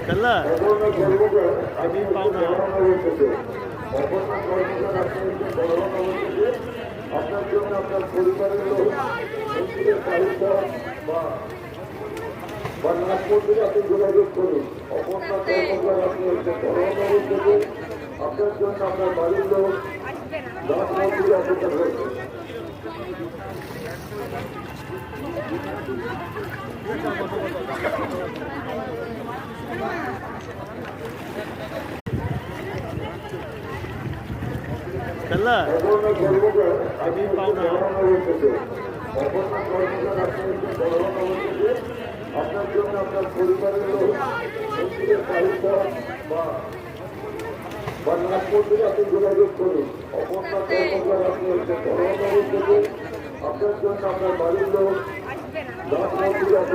Dalla, আমি পাও না। আপনার জন্য আপনার পরিবারের লোক বা নাচ করতে আপনি যোগাযোগ করুন। অপরনাথ কর্মকার আপনি হচ্ছে করোনার থেকে আপনার জন্য আপনার বাড়ির লোক নাচ মন্দিরে অপেক্ষা করবেন। Dalla, আমি পাও না। আপনার জন্য আপনার পরিবারের লোক বা নাচ মন্দিরে আপনি যোগাযোগ করুন। অপরনাথ কর্মকার আপনি হচ্ছে করোনার থেকে আপনার জন্য আপনার বাড়ির লোক নাচ মন্দিরে